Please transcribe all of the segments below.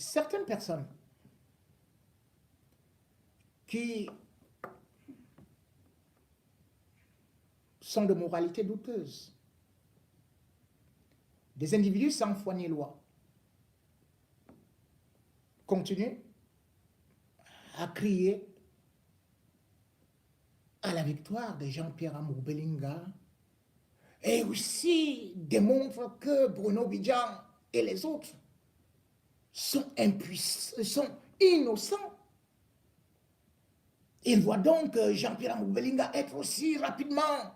certaines personnes qui sont de moralité douteuse, des individus sans foi ni loi, continuent à crier à la victoire de Jean-Pierre Amour Belinga et aussi démontrent que Bruno Bidjan et les autres sont impuissants, sont innocents. Ils voient donc Jean-Pierre Amour Belinga être aussi rapidement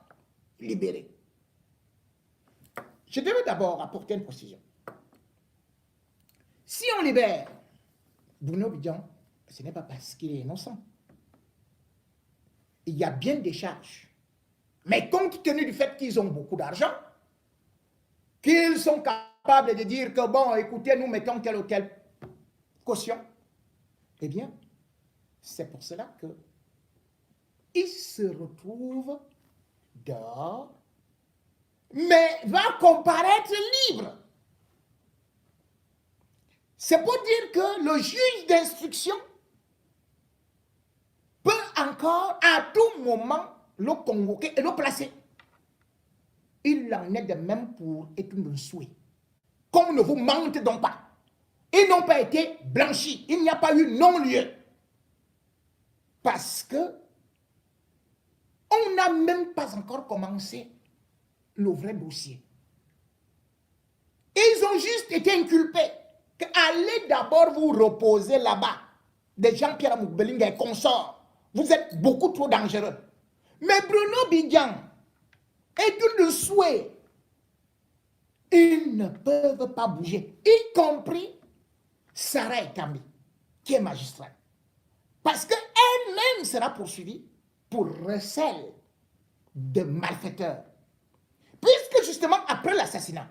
libéré. Je devais d'abord apporter une précision. Si on libère Bruno Bidjan, ce n'est pas parce qu'il est innocent. Il y a bien des charges. Mais compte tenu du fait qu'ils ont beaucoup d'argent, qu'ils sont capables de dire que, bon, écoutez, nous mettons telle ou telle caution, eh bien, c'est pour cela qu'ils se retrouvent dehors, mais va comparaître libre. C'est pour dire que le juge d'instruction peut encore à tout moment le convoquer et le placer. Il en est de même pour Etumbe Nsoué. Qu'on ne vous mente donc pas. Ils n'ont pas été blanchis. Il n'y a pas eu non-lieu. Parce que on n'a même pas encore commencé le vrai dossier. Ils ont juste été inculpés. Allez d'abord vous reposer là-bas. Des Jean-Pierre Amour Belinga et consorts. Vous êtes beaucoup trop dangereux. Mais Bruno Bidjan et Etumbe Nsoué, ils ne peuvent pas bouger. Y compris Sarah Ekambi, qui est magistrate. Parce qu'elle-même sera poursuivie pour recel de malfaiteurs. Puisque justement, après l'assassinat,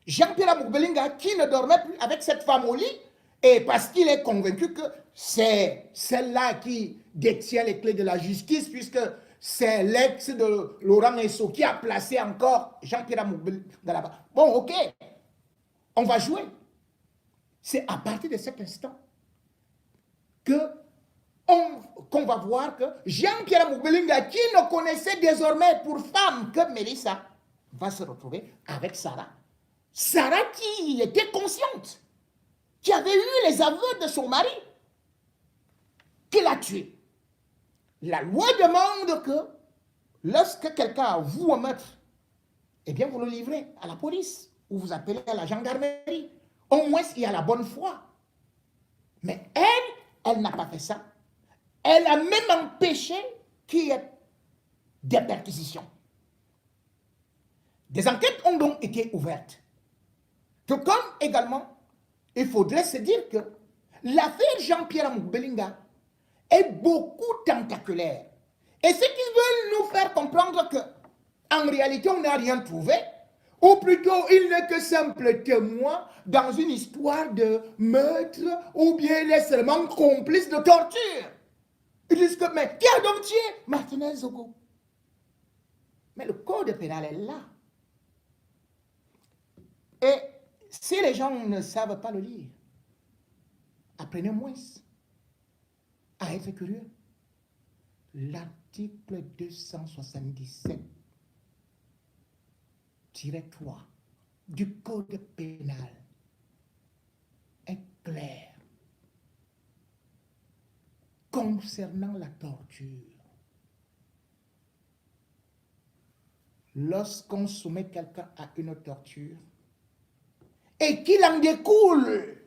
Jean-Pierre Amour Belinga, qui ne dormait plus avec cette femme au lit, et parce qu'il est convaincu que c'est celle-là qui détient les clés de la justice, puisque c'est l'ex de Laurent Esso qui a placé encore Jean-Pierre Amour Belinga là-bas. Bon, ok, on va jouer. C'est à partir de cet instant qu'on va voir que Jean-Pierre Amour Belinga, qui ne connaissait désormais pour femme que Mélissa, va se retrouver avec Sarah. Sarah qui était consciente, qui avait eu les aveux de son mari, qui l'a tué. La loi demande que lorsque quelqu'un avoue un meurtre, eh bien vous le livrez à la police ou vous appelez à la gendarmerie. Au moins il y a la bonne foi. Mais elle n'a pas fait ça. Elle a même empêché qu'il y ait des perquisitions. Des enquêtes ont donc été ouvertes. Tout comme également, il faudrait se dire que l'affaire Jean-Pierre Amour Belinga est beaucoup tentaculaire. Et ce qu'ils veulent nous faire comprendre que, en réalité, on n'a rien trouvé, ou plutôt, il n'est que simple témoin dans une histoire de meurtre, ou bien il est seulement complice de torture. Ils disent que, mais qui a donc tué Martinez Zogo? Mais le code pénal est là. Et si les gens ne savent pas le lire, apprenez moins à être curieux. L'article 277-3 du code pénal est clair concernant la torture. Lorsqu'on soumet quelqu'un à une torture et qu'il en découle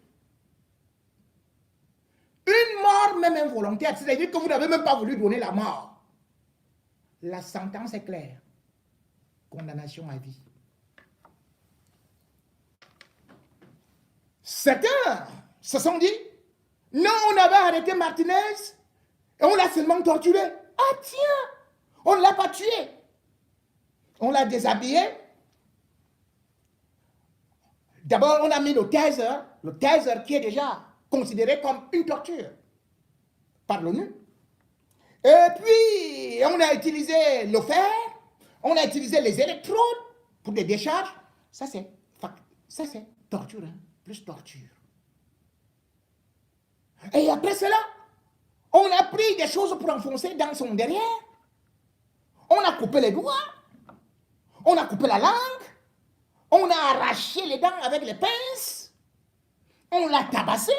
une mort même involontaire, c'est-à-dire que vous n'avez même pas voulu donner la mort, la sentence est claire. Condamnation à vie. Certains se sont dit, non, on avait arrêté Martinez et on l'a seulement torturé. Ah tiens, on ne l'a pas tué. On l'a déshabillé. D'abord, on a mis le taser qui est déjà considéré comme une torture par l'ONU. Et puis, on a utilisé le fer, on a utilisé les électrodes pour des décharges. Ça, c'est torture, hein, plus torture. Et après cela, on a pris des choses pour enfoncer dans son derrière. On a coupé les doigts. On a coupé la langue. On a arraché les dents avec les pinces. On l'a tabassé.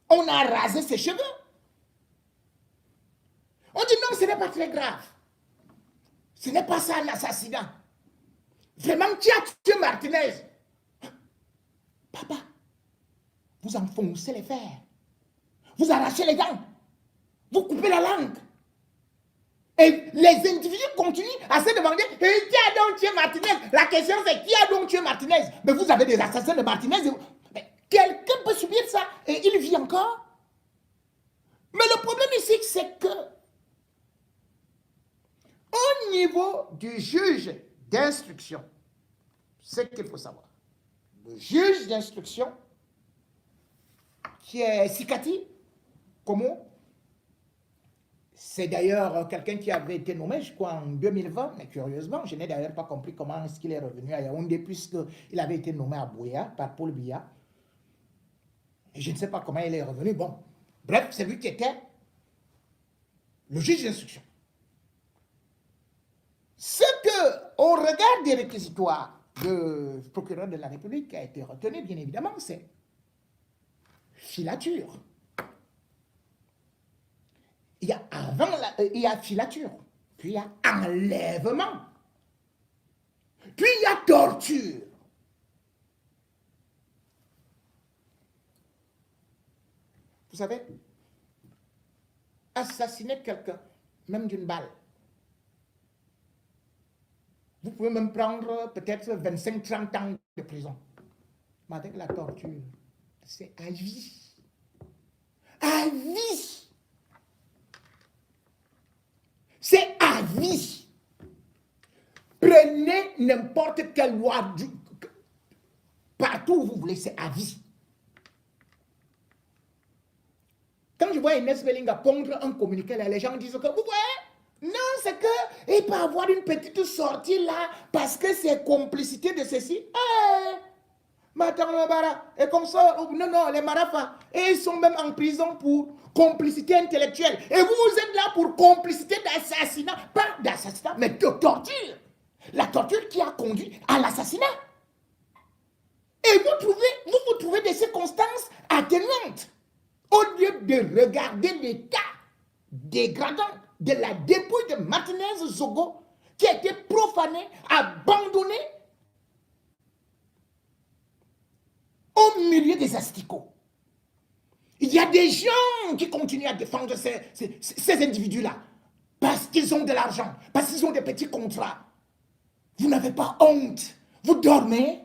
On a rasé ses cheveux. On dit non, ce n'est pas très grave. Ce n'est pas ça un assassinat. Vraiment, tu as tué Martinez. Papa, vous enfoncez les fers. Vous arrachez les dents. Vous coupez la langue. Et les individus continuent à se demander qui a donc tué Martinez? La question c'est qui a donc tué Martinez? Mais vous avez des assassins de Martinez. Mais quelqu'un peut subir ça et il vit encore. Mais le problème ici, c'est que au niveau du juge d'instruction, c'est qu'il faut savoir. Le juge d'instruction, qui est Sikati, comment? C'est d'ailleurs quelqu'un qui avait été nommé, je crois, en 2020, mais curieusement, je n'ai d'ailleurs pas compris comment est-ce qu'il est revenu à Yaoundé, puisqu'il avait été nommé à Bouya par Paul Biya. Et je ne sais pas comment il est revenu. Bon, bref, c'est lui qui était le juge d'instruction. Ce que, au regard des réquisitoires du procureur de la République qui a été retenu, bien évidemment, c'est filature. Il y a il y a filature, puis il y a enlèvement, puis il y a torture. Vous savez, assassiner quelqu'un, même d'une balle, vous pouvez même prendre peut-être 25-30 ans de prison. Mais avec la torture, c'est à vie. À vie. C'est à vie. Prenez n'importe quelle loi, partout où vous voulez, c'est à vie. Quand je vois Inès Belinga pondre un communiqué là, les gens disent que, vous voyez, non, c'est que il peut avoir une petite sortie là, parce que c'est complicité de ceci. Attends, le Mara, et comme ça, non, les Marafas, et ils sont même en prison pour complicité intellectuelle. Et vous, vous êtes là pour complicité d'assassinat, pas d'assassinat, mais de torture. La torture qui a conduit à l'assassinat. Et vous trouvez des circonstances atténuantes. Au lieu de regarder l'état dégradant de la dépouille de Martinez Zogo, qui a été profanée, abandonnée au milieu des asticots. Il y a des gens qui continuent à défendre ces individus-là parce qu'ils ont de l'argent, parce qu'ils ont des petits contrats. Vous n'avez pas honte. Vous dormez.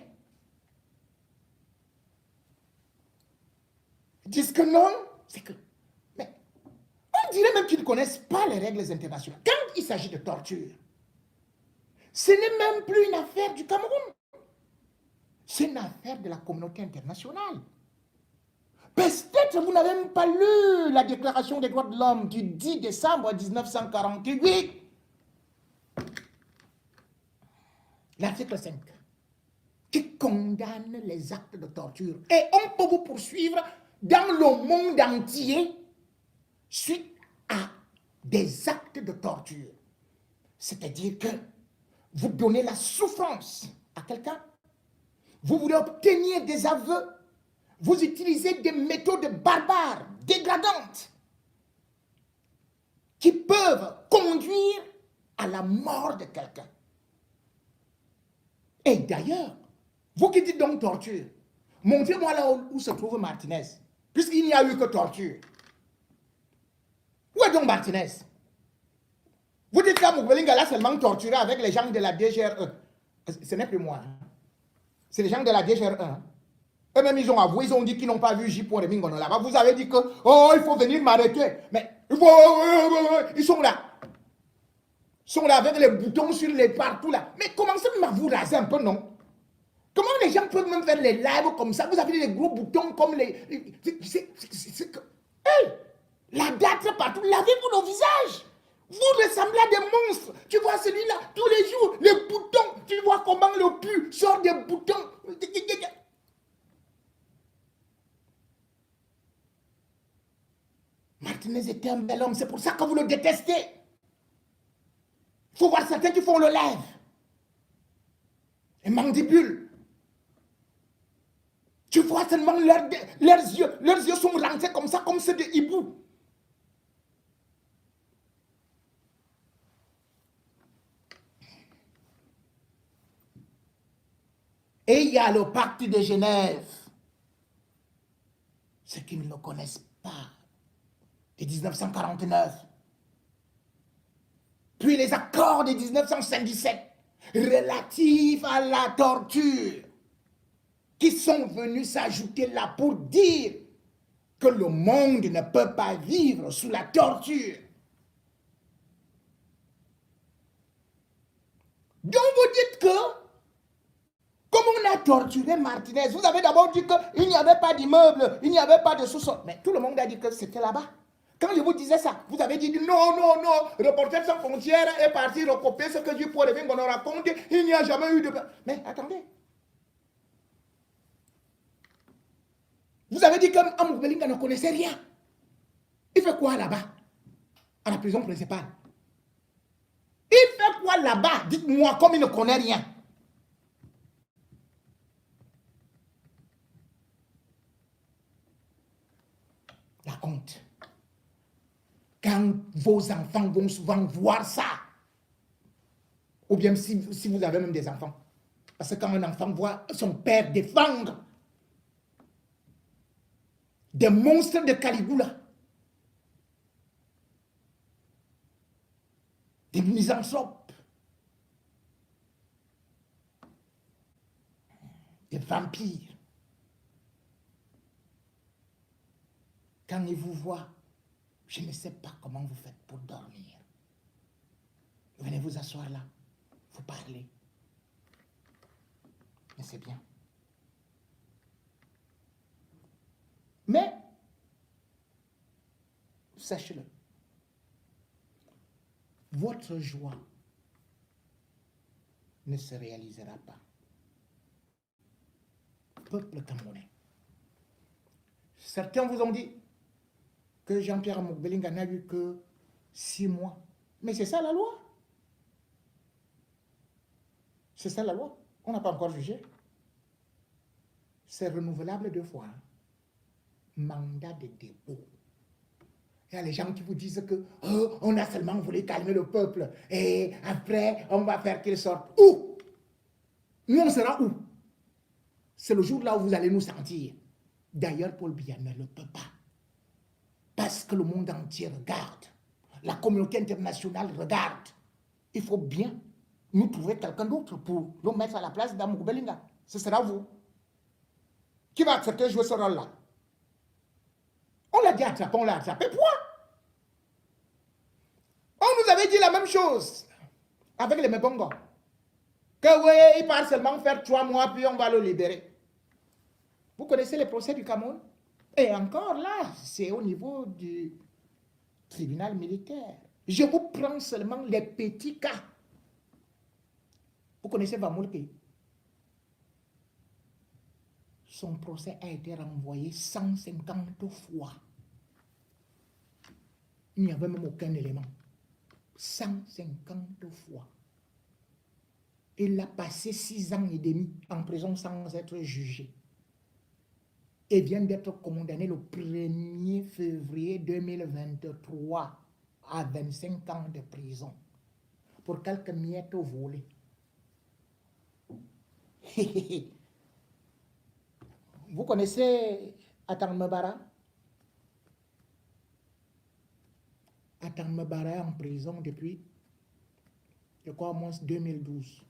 Ils disent que non. C'est que... Mais on dirait même qu'ils ne connaissent pas les règles internationales. Quand il s'agit de torture, ce n'est même plus une affaire du Cameroun. C'est une affaire de la communauté internationale. Peut-être vous n'avez même pas lu la Déclaration des droits de l'homme du 10 décembre 1948. L'article 5, qui condamne les actes de torture. Et on peut vous poursuivre dans le monde entier suite à des actes de torture. C'est-à-dire que vous donnez la souffrance à quelqu'un, vous voulez obtenir des aveux, vous utilisez des méthodes barbares, dégradantes, qui peuvent conduire à la mort de quelqu'un. Et d'ailleurs, vous qui dites donc torture, montrez-moi là où se trouve Martinez, puisqu'il n'y a eu que torture. Où est donc Martinez? Vous dites qu'à Mugbelinga l'a seulement torturé avec les gens de la DGRE. Ce n'est plus moi. C'est les gens de la DGRE. Eux-mêmes, ils ont avoué, ils ont dit qu'ils n'ont pas vu J. Mingono là-bas. Vous avez dit que, oh, il faut venir m'arrêter. Mais, ils sont là. Ils sont là avec les boutons sur les partout là. Mais commencez même à vous raser un peu, non? Comment les gens peuvent même faire les lives comme ça? Vous avez des gros boutons comme les... Hey! La date partout. Lavez-vous nos visages. Vous ressemblez à des monstres. Tu vois celui-là, tous les jours, les boutons. Tu vois comment le pu sort des boutons. Martinez était un bel homme, c'est pour ça que vous le détestez. Il faut voir certains qui font le lèvre. Et mandibule. Tu vois seulement leurs yeux sont rentrés comme ça, comme ceux de hibou. Et il y a le pacte de Genève. Ceux qui ne le connaissent pas, de 1949. Puis les accords de 1957 relatifs à la torture qui sont venus s'ajouter là pour dire que le monde ne peut pas vivre sous la torture. Donc vous dites que, comme on a torturé Martinez, vous avez d'abord dit qu'il n'y avait pas d'immeuble, il n'y avait pas de sous-sol. Mais tout le monde a dit que c'était là-bas. Quand je vous disais ça, vous avez dit non, non, non, Reporters sans frontières est parti recopier ce que Dieu pour revenir, on nous raconte, il n'y a jamais eu de... Mais attendez. Vous avez dit qu'Amour Belinga ne connaissait rien. Il fait quoi là-bas? À la prison principale. Il fait quoi là-bas? Dites-moi, comme il ne connaît rien. La honte. Quand vos enfants vont souvent voir ça, ou bien si vous avez même des enfants, parce que quand un enfant voit son père défendre des monstres de Caligula, des misanthropes, des vampires, quand ils vous voient, je ne sais pas comment vous faites pour dormir. Venez vous asseoir là, vous parlez. Mais c'est bien. Mais, sachez-le, votre joie ne se réalisera pas. Peuple camerounais. Certains vous ont dit que Jean-Pierre Amour Belinga n'a eu que 6 mois. Mais c'est ça la loi. C'est ça la loi. On n'a pas encore jugé. C'est renouvelable 2 fois. Mandat de dépôt. Il y a les gens qui vous disent que on a seulement voulu calmer le peuple et après on va faire qu'il sorte. Où? Nous on sera où? C'est le jour là où vous allez nous sentir. D'ailleurs, Paul Biya ne le peut pas. Parce que le monde entier regarde. La communauté internationale regarde. Il faut bien nous trouver quelqu'un d'autre pour le mettre à la place d'Amour Belinga. Ce sera vous. Qui va accepter de jouer ce rôle-là? On l'a dit attrapé, on l'a attrapé. Pourquoi? On nous avait dit la même chose avec les Mebongo. Que oui, il part seulement faire 3 mois, puis on va le libérer. Vous connaissez les procès du Cameroun? Et encore là, c'est au niveau du tribunal militaire. Je vous prends seulement les petits cas. Vous connaissez Vamoulke? Son procès a été renvoyé 150 fois. Il n'y avait même aucun élément. 150 fois. Il a passé 6 ans et demi en prison sans être jugé. Et vient d'être condamné le 1er février 2023 à 25 ans de prison pour quelques miettes volées. Vous connaissez Atan Mebara? Atan Mebara est en prison depuis, je crois, au moins 2012.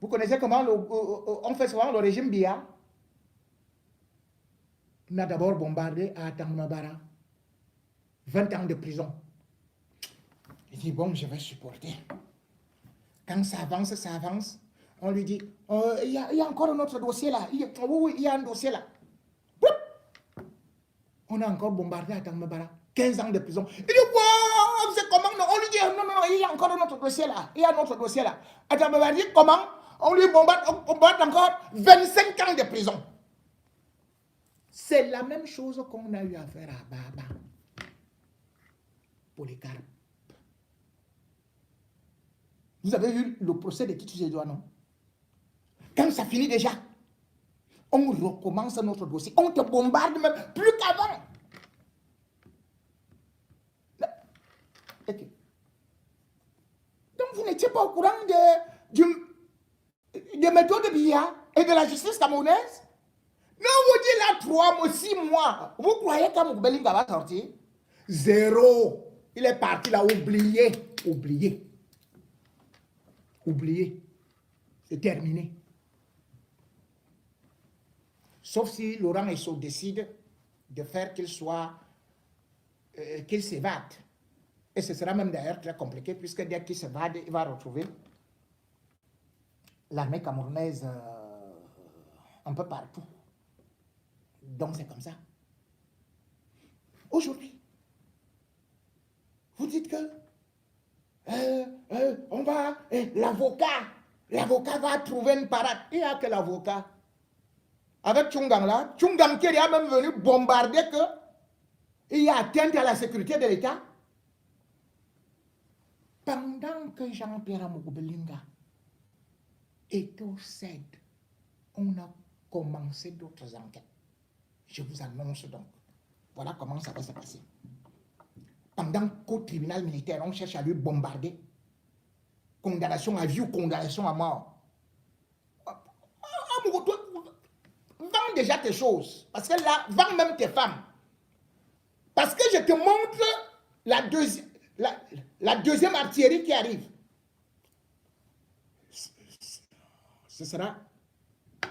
Vous connaissez comment on fait souvent le régime Biya? On a d'abord bombardé à Atan Mebara. 20 ans de prison. Il dit, bon, je vais supporter. Quand ça avance, on lui dit, il y a encore un autre dossier là. Oui, il y a un dossier là. On a encore bombardé à Tangmebara. 15 ans de prison. Il dit, wow, c'est comment? On lui dit, non, il y a encore un autre dossier là. Il y a un autre dossier là. À Tangmebara, il dit, comment? On lui bombarde encore 25 ans de prison. C'est la même chose qu'on a eu à faire à Baba. Polycarpe. Vous avez vu le procès de Titus Edouard, non? Quand ça finit déjà, on recommence notre dossier. On te bombarde même plus qu'avant. Okay. Donc vous n'étiez pas au courant des méthodes de Biya et de la justice camerounaise? Non, vous dites là 3 mois, 6 mois. Vous croyez qu'Amoukbelinga va sortir? Zéro. Il est parti là, oublié. Oublié. Oublié. C'est terminé. Sauf si Laurent Esso décide de faire qu'il soit, qu'il s'évade. Et ce sera même d'ailleurs très compliqué, puisque dès qu'il s'évade, il va retrouver l'armée camerounaise un peu partout. Donc c'est comme ça. Aujourd'hui, vous dites que on va, l'avocat va trouver une parade. Il n'y a que l'avocat. Avec Tchungang là, Tchungang qui est même venu bombarder que il y a atteinte à la sécurité de l'État. Pendant que Jean-Pierre Amoukbelinga était au CED, on a commencé d'autres enquêtes. Je vous annonce donc. Voilà comment ça va se passer. Pendant qu'au tribunal militaire, on cherche à lui bombarder. Condamnation à vie ou condamnation à mort. Vends déjà tes choses. Parce que là, vends même tes femmes. Parce que je te montre la deuxième artillerie qui arrive. Ce sera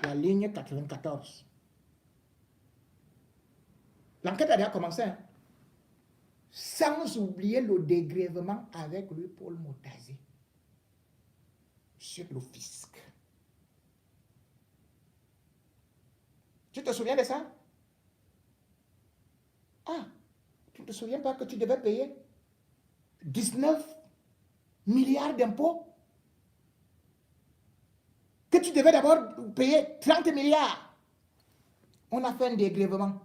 la ligne 94. L'enquête a déjà commencé. Hein? Sans oublier le dégrèvement avec lui, Paul Motazé, sur le fisc. Tu te souviens de ça? Ah, tu ne te souviens pas que tu devais payer 19 milliards d'impôts? Que tu devais d'abord payer 30 milliards. On a fait un dégrèvement.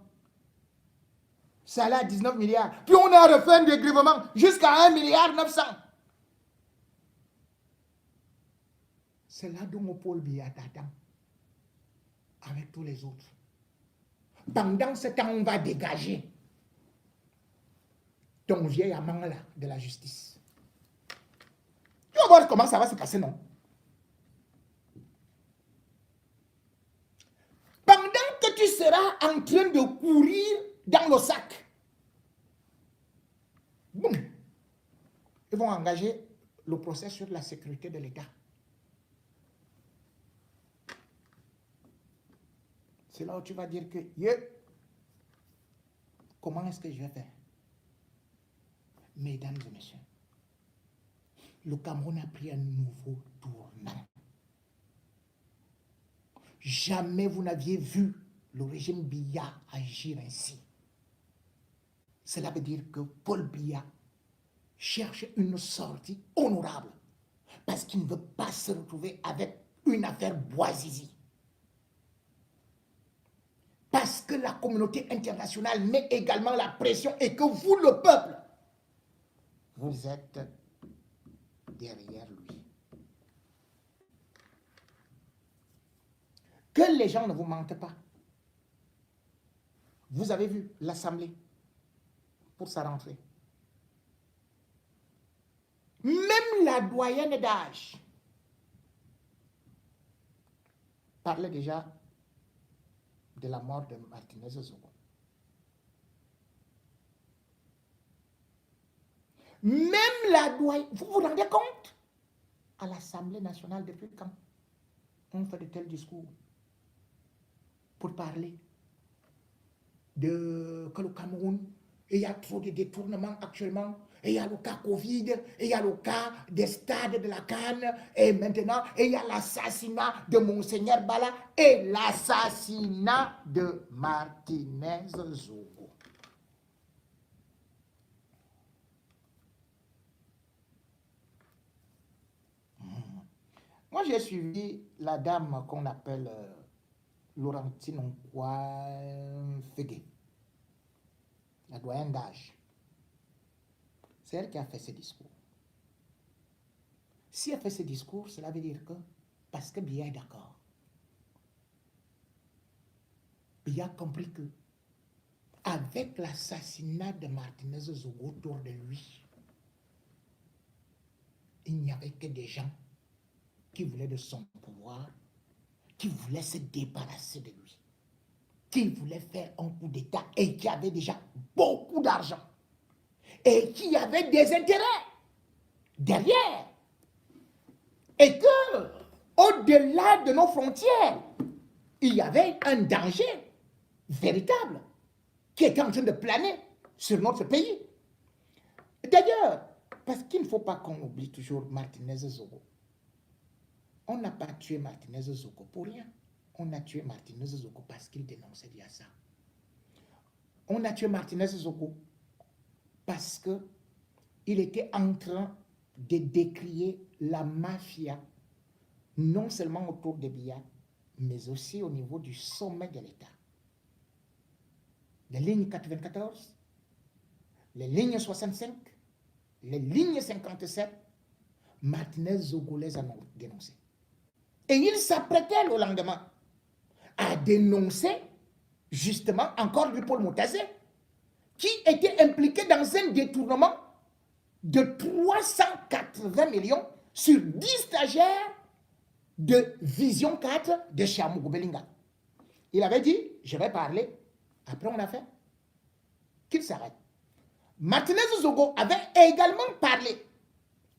Ça allait à 19 milliards. Puis on a refait un dégrèvement jusqu'à 1 milliard 900. C'est là dont Paul Biya t'attend. Avec tous les autres. Pendant ce temps, on va dégager ton vieil amant là de la justice. Tu vas voir comment ça va se passer, non? Pendant que tu seras en train de courir dans le sac, boum, ils vont engager le procès sur la sécurité de l'État. C'est là où tu vas dire que, comment est-ce que je vais faire? Mesdames et messieurs, le Cameroun a pris un nouveau tournant. Jamais vous n'aviez vu le régime Biya agir ainsi. Cela veut dire que Paul Biya cherche une sortie honorable parce qu'il ne veut pas se retrouver avec une affaire Bouazizi. Parce que la communauté internationale met également la pression et que vous, le peuple, vous êtes derrière lui. Que les gens ne vous mentent pas. Vous avez vu l'Assemblée pour sa rentrée. Même la doyenne d'âge parlait déjà de la mort de Martinez Zogo. Même la doyenne, vous vous rendez compte? À l'Assemblée nationale, depuis quand on fait de tels discours pour parler de que le Cameroun, il y a trop de détournements actuellement, et il y a le cas Covid, et il y a le cas des stades de la CAN, et maintenant, et il y a l'assassinat de Monseigneur Bala, et l'assassinat de Martinez Zogo. Moi, j'ai suivi la dame qu'on appelle Laurentine Fégué, la doyenne d'âge. C'est elle qui a fait ce discours. Si elle fait ce discours, cela veut dire que, parce que Biya est d'accord, Biya a compris que, avec l'assassinat de Martinez Zogo autour de lui, il n'y avait que des gens qui voulaient de son pouvoir, qui voulaient se débarrasser de lui, qui voulaient faire un coup d'État et qui avaient déjà beaucoup d'argent et qui avaient des intérêts derrière. Et que, au-delà de nos frontières, il y avait un danger véritable qui était en train de planer sur notre pays. D'ailleurs, parce qu'il ne faut pas qu'on oublie toujours Martinez Zogo. On n'a pas tué Martinez Zogo pour rien. On a tué Martinez Zogo parce qu'il dénonçait bien ça. On a tué Martinez Zogo parce qu'il était en train de décrier la mafia, non seulement autour de Biya, mais aussi au niveau du sommet de l'État. Les lignes 94, les lignes 65, les lignes 57, Martinez Zogo les a dénoncées. Et il s'apprêtait le lendemain à dénoncer justement encore Paul Moutazé, qui était impliqué dans un détournement de 380 millions sur 10 stagiaires de Vision 4 de Chamou Belinga. Il avait dit, je vais parler. Après, on a fait qu'il s'arrête. Martinez Zogo avait également parlé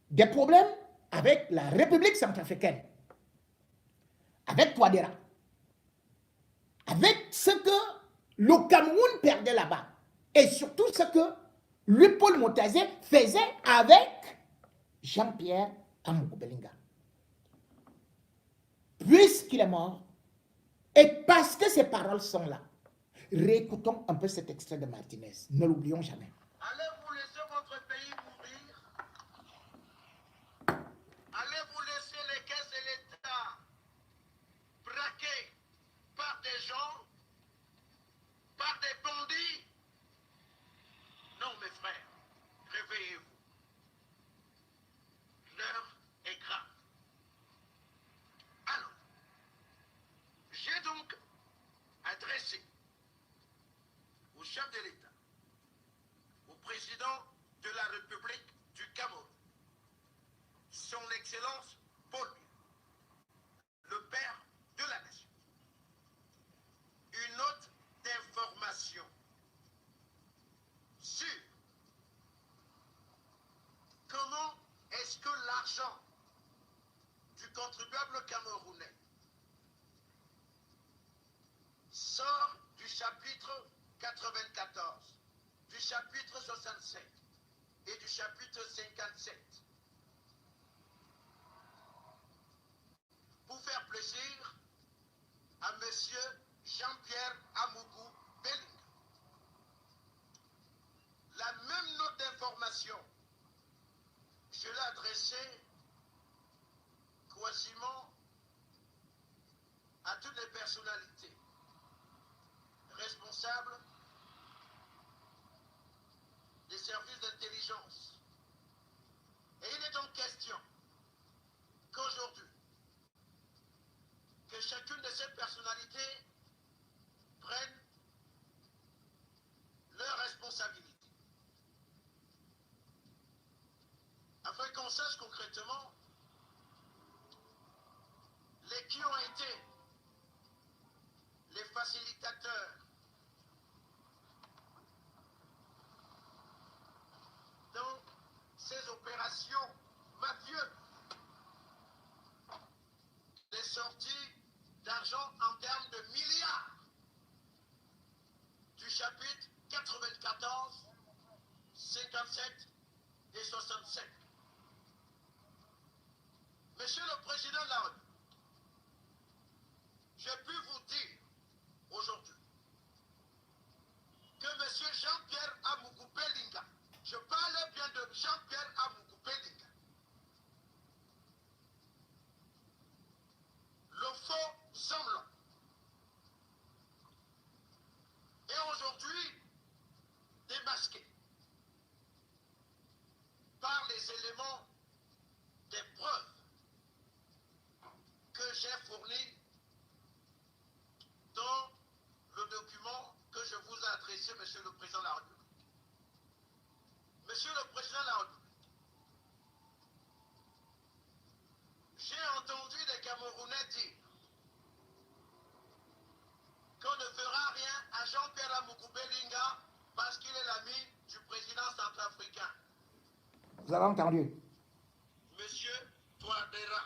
des problèmes avec la République centrafricaine, avec Touadéra, avec ce que le Cameroun perdait là-bas, et surtout ce que Paul Moutazé faisait avec Jean-Pierre Amougou Belinga. Puisqu'il est mort, et parce que ces paroles sont là, réécoutons un peu cet extrait de Martinez. Ne l'oublions jamais. Allez-vous laisser votre pays mourir? Allez-vous laisser les caisses et l'État braqués par des gens, par des bandits? Non, mes frères, réveillez-vous. L'heure est grave. Alors, j'ai donc adressé au chef de l'État, au président de la République du Cameroun, son Excellence Paul Biya, le père de la nation, une note d'information sur comment est-ce que l'argent du contribuable camerounais sort du chapitre 94, du chapitre 67 et du chapitre 57 pour faire plaisir à monsieur Jean-Pierre Amougou Belinga. La même note d'information, je l'ai adressée quasiment à toutes les personnalités responsables des services d'intelligence. Et il est donc question qu'aujourd'hui, que chacune de ces personnalités prenne leurs responsabilités. Afin qu'on sache concrètement les qui ont été les facilitateurs dans ces opérations mafieuses, les sorties d'argent en termes de milliards du chapitre 94, 57 et 67. Monsieur le Président de la République, j'ai pu vous dire aujourd'hui que monsieur Jean-Pierre Amougou Belinga, je parlais bien de Jean-Pierre Amougou Belinga, le faux semblant aujourd'hui démasqué par les éléments des preuves que j'ai fournis dans le document que je vous ai adressé, Monsieur le Président de la République. Monsieur le Président de la République, j'ai entendu des Camerounais dire qu'on ne fera rien à Jean-Pierre Amoukoupe Linga parce qu'il est l'ami du président centrafricain. Vous avez entendu? Monsieur Touadéra.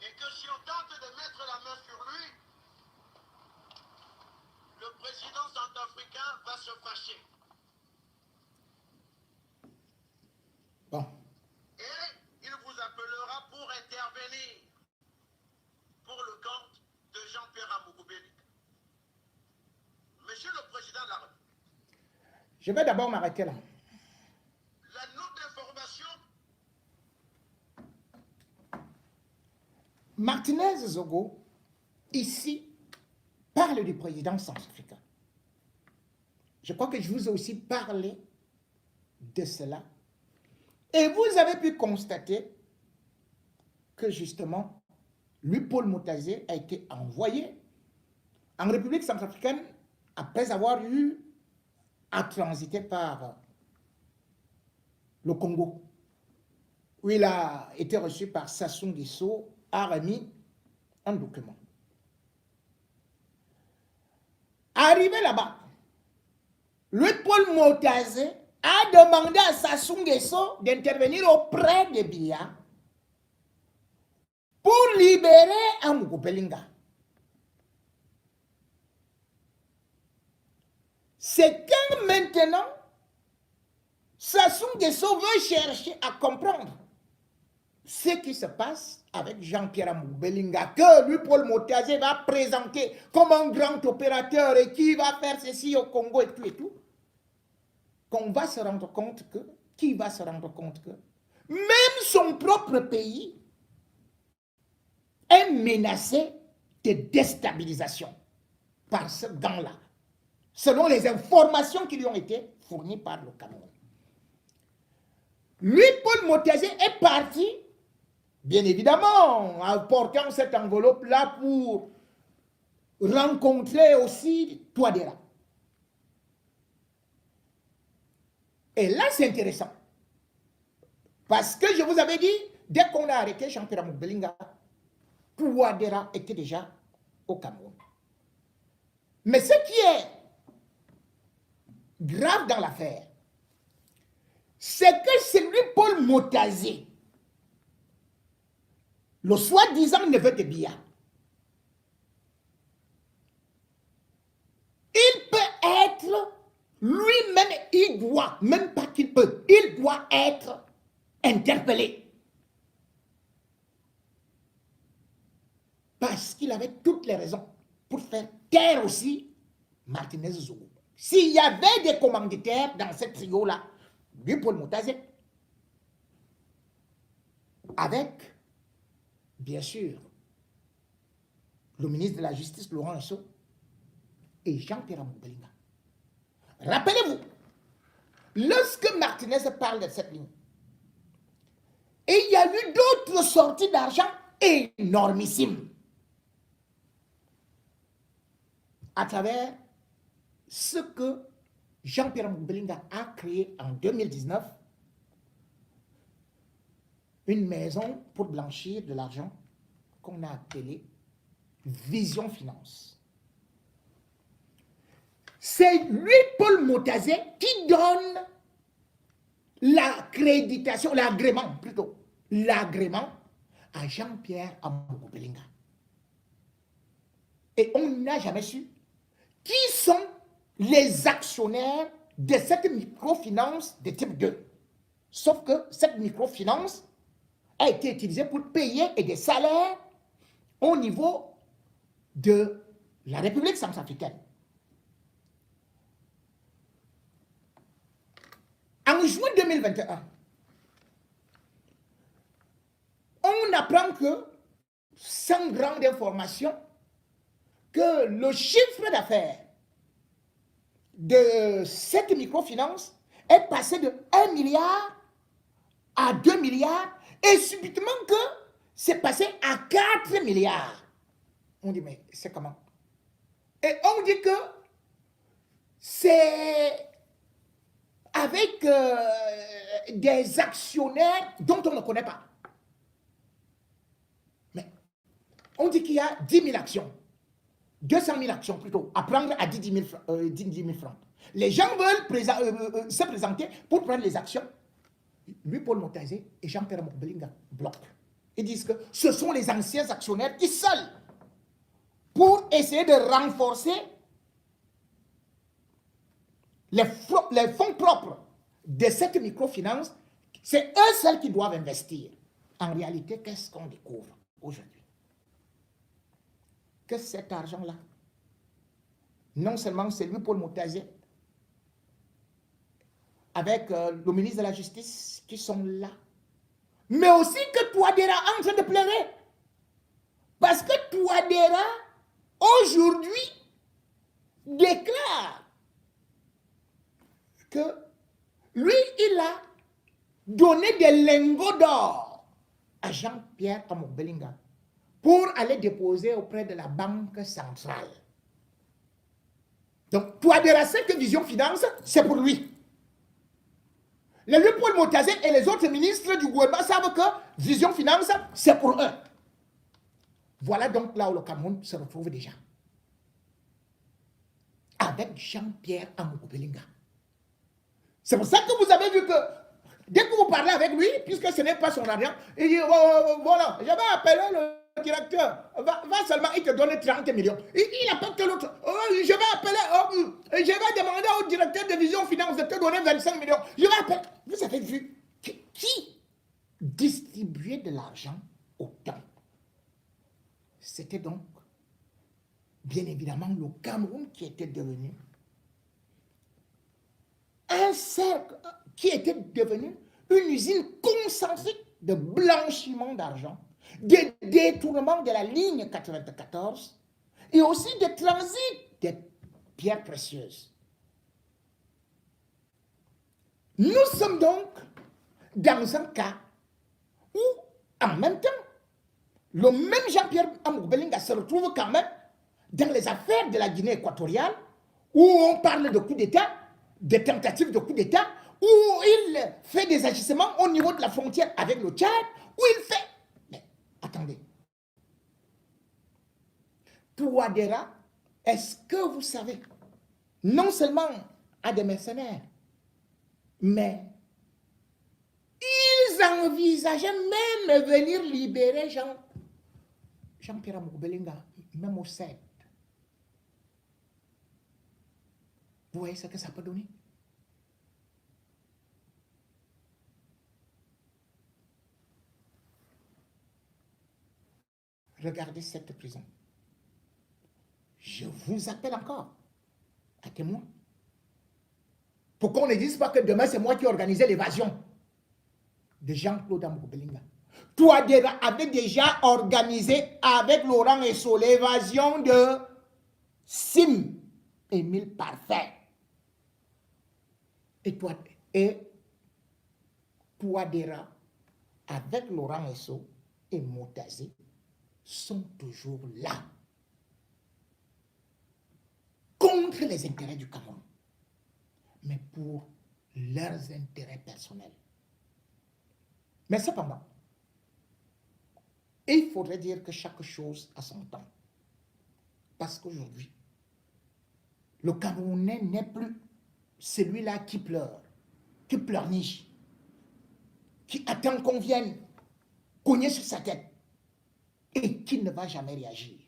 Et que si on tente de mettre la main sur lui, le président centrafricain va se fâcher. Bon. Et il vous appellera pour intervenir pour le compte de Jean-Pierre Amoukoupe Linga. Monsieur le Président de la République. Je vais d'abord m'arrêter là. La note d'information. Martinez Zogo, ici, parle du président centrafricain. Je crois que je vous ai aussi parlé de cela. Et vous avez pu constater que justement, lui, Paul Motazé, a été envoyé en République centrafricaine après avoir eu à transiter par le Congo, où il a été reçu par Sassou Nguesso, a remis un document. Arrivé là-bas, lui, Paul Motazé, a demandé à Sassou Nguesso d'intervenir auprès de Biya pour libérer Amoukoupe Linga. C'est que maintenant, Sassou Nguesso veut chercher à comprendre ce qui se passe avec Jean-Pierre Amoukoupe Linga, que lui, Paul Motazé, va présenter comme un grand opérateur et qui va faire ceci au Congo et tout, qu'on va se rendre compte que, qui va se rendre compte que, même son propre pays est menacé de déstabilisation par ce gang-là, selon les informations qui lui ont été fournies par le Cameroun. Lui, Paul Motazé, est parti, bien évidemment, en portant cette enveloppe-là pour rencontrer aussi Touadéra. Et là, c'est intéressant. Parce que je vous avais dit, dès qu'on a arrêté Jean-Pierre Amoukoupe Linga, Touadéra était déjà au Cameroun. Mais ce qui est grave dans l'affaire, c'est que c'est lui, Paul Motazé, le soi-disant neveu de Biya. Il peut être, lui-même, il doit, même pas qu'il peut, il doit être interpellé. Parce qu'il avait toutes les raisons pour faire taire aussi Martinez Zogo. S'il y avait des commanditaires dans ce trio-là, lui, Paul Motazé, avec, bien sûr, le ministre de la Justice, Laurent Nso, et Jean-Pierre Amoukoupe Linga. Rappelez-vous, lorsque Martinez parle de cette ligne, et il y a eu d'autres sorties d'argent énormissimes à travers ce que Jean-Pierre Amoukoupe Linga a créé en 2019, une maison pour blanchir de l'argent qu'on a appelée Vision Finance. C'est lui, Paul Motazé, qui donne l'accréditation, l'agrément plutôt, l'agrément à Jean-Pierre Amoukoupe Linga. Et on n'a jamais su qui sont les actionnaires de cette microfinance de type 2. Sauf que cette microfinance a été utilisée pour payer des salaires au niveau de la République centrafricaine. En juin 2021, on apprend que, sans grande information, que le chiffre d'affaires de cette microfinance est passé de 1 milliard à 2 milliards et subitement que c'est passé à 4 milliards. On dit, mais c'est comment? Et on dit que c'est avec des actionnaires dont on ne connaît pas. Mais on dit qu'il y a 10 000 actions, 200 000 actions plutôt, à prendre à 10 000 francs. Les gens veulent se présenter pour prendre les actions. Lui, Paul Motazé et Jean-Pierre Mokbelinga bloquent. Ils disent que ce sont les anciens actionnaires qui seuls, pour essayer de renforcer les fonds propres de cette microfinance, c'est eux seuls qui doivent investir. En réalité, qu'est-ce qu'on découvre aujourd'hui? Que cet argent-là, non seulement c'est lui, Paul Motazé, avec le ministre de la Justice qui sont là, mais aussi que Touadéra est en train de pleurer. Parce que Touadéra, aujourd'hui, déclare que lui, il a donné des lingots d'or à Jean-Pierre Mokbelinga pour aller déposer auprès de la Banque centrale. Donc, Touadéra sait que Vision Finance, c'est pour lui. Le Paul Motazé et les autres ministres du gouvernement savent que Vision Finance, c'est pour eux. Voilà donc là où le Cameroun se retrouve déjà. Avec Jean-Pierre Mokbelinga. C'est pour ça que vous avez vu que dès que vous parlez avec lui, puisque ce n'est pas son argent, il dit, voilà, je vais appeler le directeur, va seulement, il te donne 30 millions. Il appelle que l'autre, je vais appeler, je vais demander au directeur de Vision Finance de te donner 25 millions. Je vais appeler. Vous avez vu qui distribuait de l'argent autant? C'était donc, bien évidemment, le Cameroun qui était devenu un cercle, qui était devenu une usine concentrique de blanchiment d'argent, de détournement de la ligne 94 et aussi de transit des pierres précieuses. Nous sommes donc dans un cas où, en même temps, le même Jean-Pierre Mokbelinga se retrouve quand même dans les affaires de la Guinée équatoriale, où on parle de coup d'État, de tentatives de coup d'État, où il fait des agissements au niveau de la frontière avec le Tchad, où il fait... Mais attendez. Touadéra, est-ce que vous savez, non seulement à des mercenaires, mais ils envisageaient même venir libérer Jean-Pierre Mokbelinga, même au CED. Vous voyez ce que ça peut donner? Regardez cette prison. Je vous appelle encore à témoin. Pour qu'on ne dise pas que demain, c'est moi qui ai organisé l'évasion de Jean-Claude Mokbelinga. Touadéra avait déjà organisé avec Laurent Esso l'évasion de Sim, Émile Parfait. Et Touadéra, avec Laurent Esso et Motazé, sont toujours là contre les intérêts du Cameroun, mais pour leurs intérêts personnels. Mais cependant, il faudrait dire que chaque chose a son temps. Parce qu'aujourd'hui, le Camerounais n'est plus celui-là qui pleurniche, qui attend qu'on vienne cogner sur sa tête et qui ne va jamais réagir.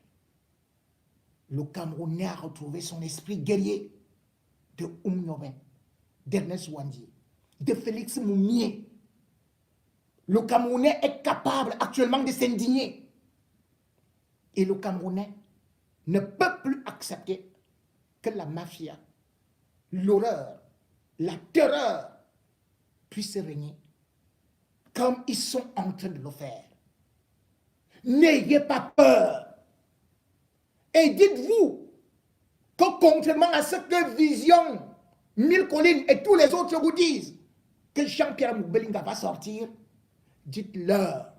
Le Camerounais a retrouvé son esprit guerrier de Oumnioben, d'Ernest Ouandi, de Félix Moumié. Le Camerounais est capable actuellement de s'indigner. Et le Camerounais ne peut plus accepter que la mafia, l'horreur, la terreur puissent régner comme ils sont en train de le faire. N'ayez pas peur. Et dites-vous que contrairement à ce que Vision, Mille Collines et tous les autres vous disent, que Jean-Pierre Amougbelinga va sortir, dites-leur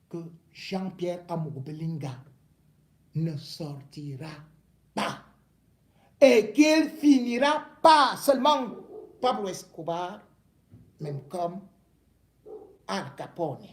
que Jean-Pierre Amougbelinga ne sortira pas. Et qu'il finira pas seulement Pablo Escobar, même comme Al Capone.